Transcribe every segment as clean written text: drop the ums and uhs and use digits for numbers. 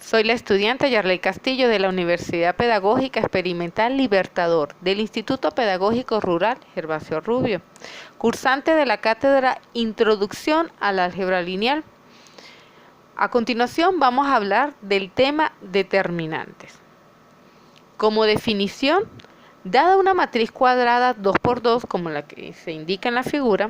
Soy la estudiante Yarley Castillo de la Universidad Pedagógica Experimental Libertador del Instituto Pedagógico Rural Gervasio Rubio, cursante de la cátedra Introducción al Álgebra Lineal. A continuación vamos a hablar del tema determinantes. Como definición, dada una matriz cuadrada 2×2 como la que se indica en la figura,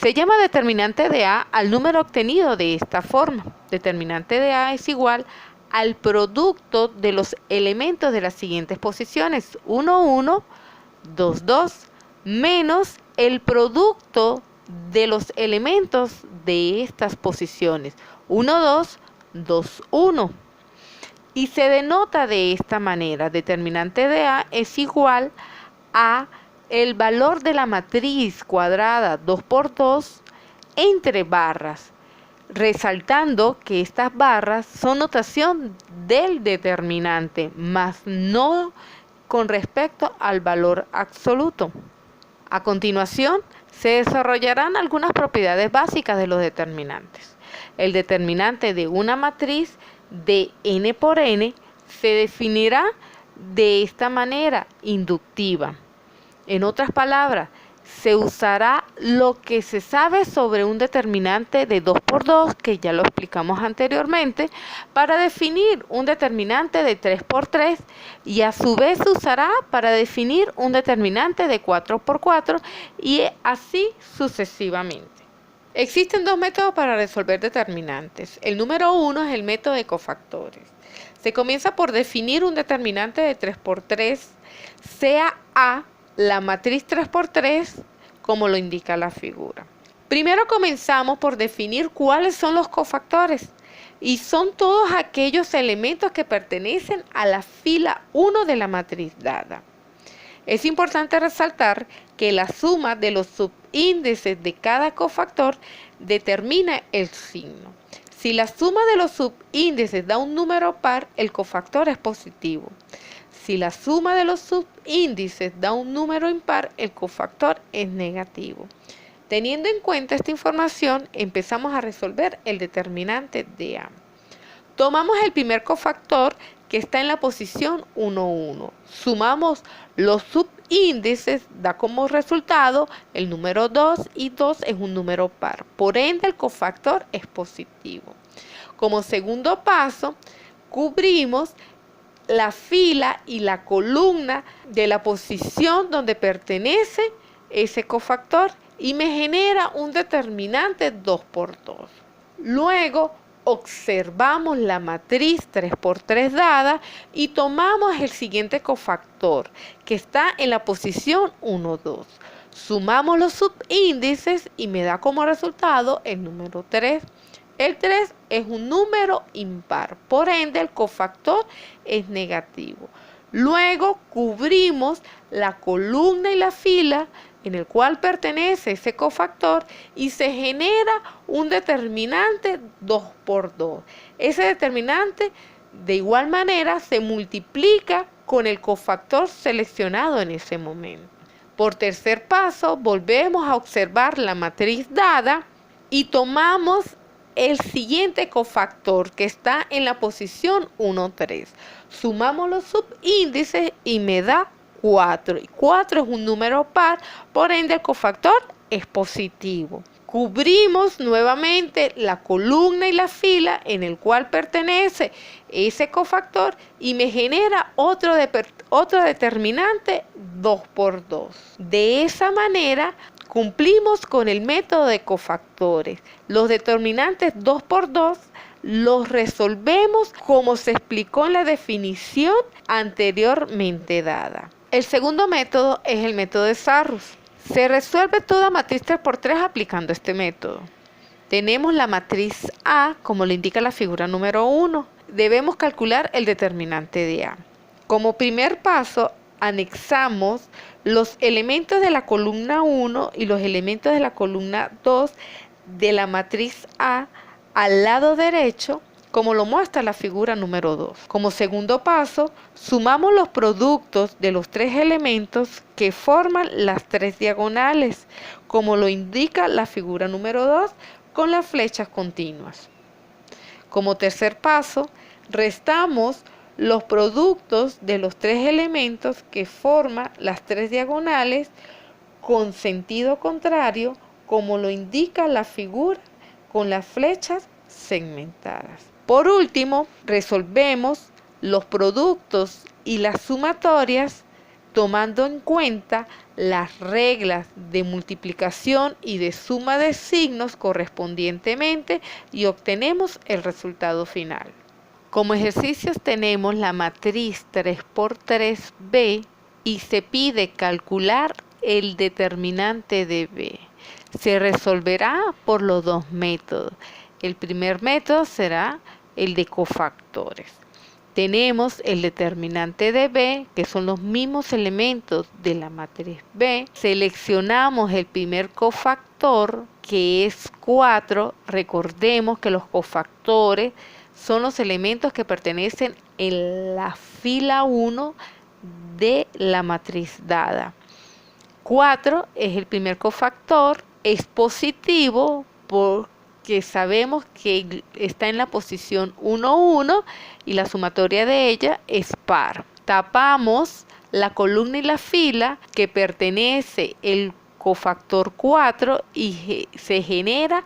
se llama determinante de A al número obtenido de esta forma. Determinante de A es igual al producto de los elementos de las siguientes posiciones, 1, 1, 2, 2, menos el producto de los elementos de estas posiciones, 1, 2, 2, 1. Y se denota de esta manera, determinante de A es igual a el valor de la matriz cuadrada 2×2 entre barras, resaltando que estas barras son notación del determinante, mas no con respecto al valor absoluto. A continuación, se desarrollarán algunas propiedades básicas de los determinantes. El determinante de una matriz de n por n se definirá de esta manera inductiva. En otras palabras, se usará lo que se sabe sobre un determinante de 2×2, que ya lo explicamos anteriormente, para definir un determinante de 3×3 y a su vez se usará para definir un determinante de 4×4 y así sucesivamente. Existen dos métodos para resolver determinantes. El número 1 es el método de cofactores. Se comienza por definir un determinante de 3×3, sea A la matriz 3×3, como lo indica la figura. Primero comenzamos por definir cuáles son los cofactores, y son todos aquellos elementos que pertenecen a la fila 1 de la matriz dada. Es importante resaltar que la suma de los subíndices de cada cofactor determina el signo. Si la suma de los subíndices da un número par, el cofactor es positivo. Si la suma de los subíndices da un número impar, el cofactor es negativo. Teniendo en cuenta esta información, empezamos a resolver el determinante de A. Tomamos el primer cofactor que está en la posición 1, 1. Sumamos los subíndices, da como resultado el número 2 y 2 es un número par. Por ende, el cofactor es positivo. Como segundo paso, cubrimos la fila y la columna de la posición donde pertenece ese cofactor y me genera un determinante 2×2. Luego observamos la matriz 3×3 dada y tomamos el siguiente cofactor que está en la posición 1, 2. Sumamos los subíndices y me da como resultado el número 3. El 3 es un número impar, por ende el cofactor es negativo. Luego cubrimos la columna y la fila en el cual pertenece ese cofactor y se genera un determinante 2×2. Ese determinante de igual manera se multiplica con el cofactor seleccionado en ese momento. Por tercer paso, volvemos a observar la matriz dada y tomamos el siguiente cofactor que está en la posición 1, 3. Sumamos los subíndices y me da 4. Y 4 es un número par, por ende el cofactor es positivo. Cubrimos nuevamente la columna y la fila en el cual pertenece ese cofactor y me genera otro determinante 2×2. De esa manera cumplimos con el método de cofactores. Los determinantes 2×2 los resolvemos como se explicó en la definición anteriormente dada. El segundo método es el método de Sarrus. Se resuelve toda matriz 3×3 aplicando este método. Tenemos la matriz A, como lo indica la figura número 1. Debemos calcular el determinante de A. Como primer paso, anexamos los elementos de la columna 1 y los elementos de la columna 2 de la matriz A al lado derecho, como lo muestra la figura número 2. Como segundo paso, sumamos los productos de los tres elementos que forman las tres diagonales, como lo indica la figura número 2, con las flechas continuas. Como tercer paso, Restamos los productos de los tres elementos que forman las tres diagonales con sentido contrario, como lo indica la figura con las flechas segmentadas. Por último, resolvemos los productos y las sumatorias tomando en cuenta las reglas de multiplicación y de suma de signos correspondientemente y obtenemos el resultado final. Como ejercicios tenemos la matriz 3 por 3b y se pide calcular el determinante de b. Se resolverá por los dos métodos. El primer método será el de cofactores. Tenemos el determinante de b, que son los mismos elementos de la matriz b. Seleccionamos el primer cofactor, que es 4. Recordemos que los cofactores son los elementos que pertenecen en la fila 1 de la matriz dada. 4 es el primer cofactor, es positivo porque sabemos que está en la posición 1, 1 y la sumatoria de ella es par. Tapamos la columna y la fila que pertenece el cofactor 4 y se genera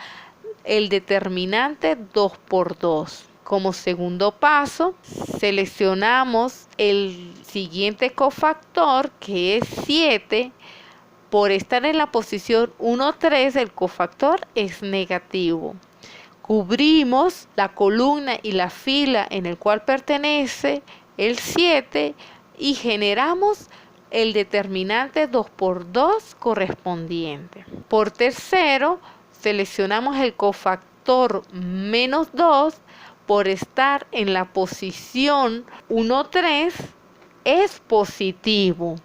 el determinante 2 por 2. Como segundo paso, seleccionamos el siguiente cofactor, que es 7. Por estar en la posición 1, 3, el cofactor es negativo. Cubrimos la columna y la fila en el cual pertenece el 7 y generamos el determinante 2 por 2 correspondiente. Por tercero, seleccionamos el cofactor menos 2. Por estar en la posición 1, 3, es positivo.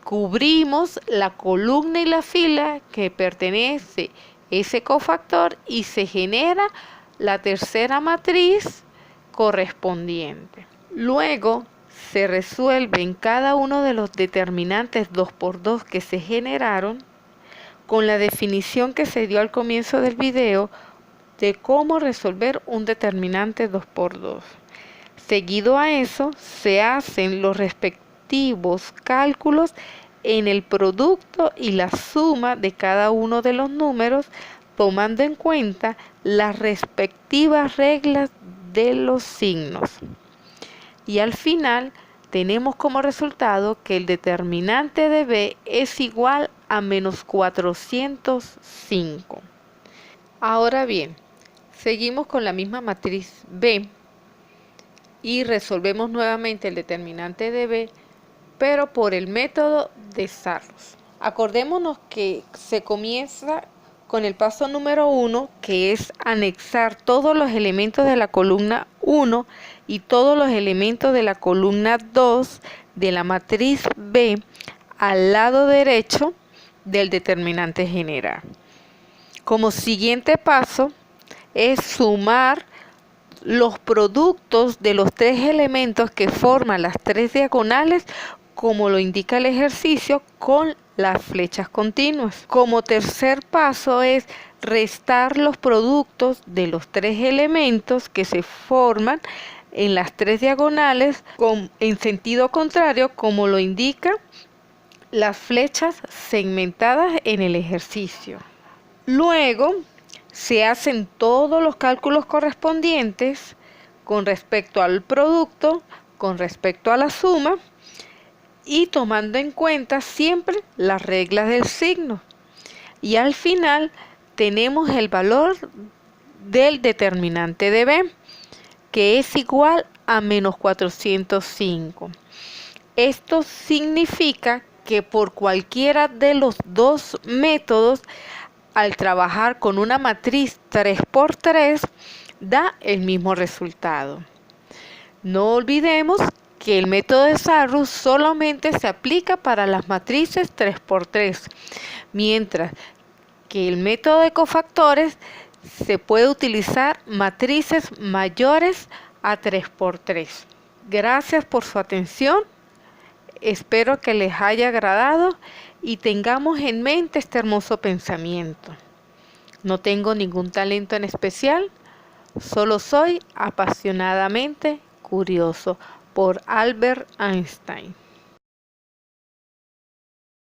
Cubrimos la columna y la fila que pertenece a ese cofactor y se genera la tercera matriz correspondiente. Luego se resuelven cada uno de los determinantes 2 por 2 que se generaron con la definición que se dio al comienzo del video de cómo resolver un determinante 2 por 2. Seguido a eso, se hacen los respectivos cálculos en el producto y la suma de cada uno de los números, tomando en cuenta las respectivas reglas de los signos. Y al final, tenemos como resultado que el determinante de b es igual a menos 405. Ahora bien, seguimos con la misma matriz B y resolvemos nuevamente el determinante de B, pero por el método de Sarrus. Acordémonos que se comienza con el paso número 1, que es anexar todos los elementos de la columna 1 y todos los elementos de la columna 2 de la matriz B al lado derecho del determinante general. Como siguiente paso es sumar los productos de los tres elementos que forman las tres diagonales, como lo indica el ejercicio, con las flechas continuas. Como tercer paso es restar los productos de los tres elementos que se forman en las tres diagonales en sentido contrario, como lo indica las flechas segmentadas en el ejercicio. Luego se hacen todos los cálculos correspondientes con respecto al producto, con respecto a la suma y tomando en cuenta siempre las reglas del signo. Y al final tenemos el valor del determinante de b, que es igual a menos 405. Esto significa que por cualquiera de los dos métodos, al trabajar con una matriz 3 por 3, da el mismo resultado. No olvidemos que el método de Sarrus solamente se aplica para las matrices 3 por 3, mientras que el método de cofactores se puede utilizar matrices mayores a 3 por 3. Gracias por su atención. Espero que les haya agradado y tengamos en mente este hermoso pensamiento. No tengo ningún talento en especial, Solo soy apasionadamente curioso, por Albert Einstein.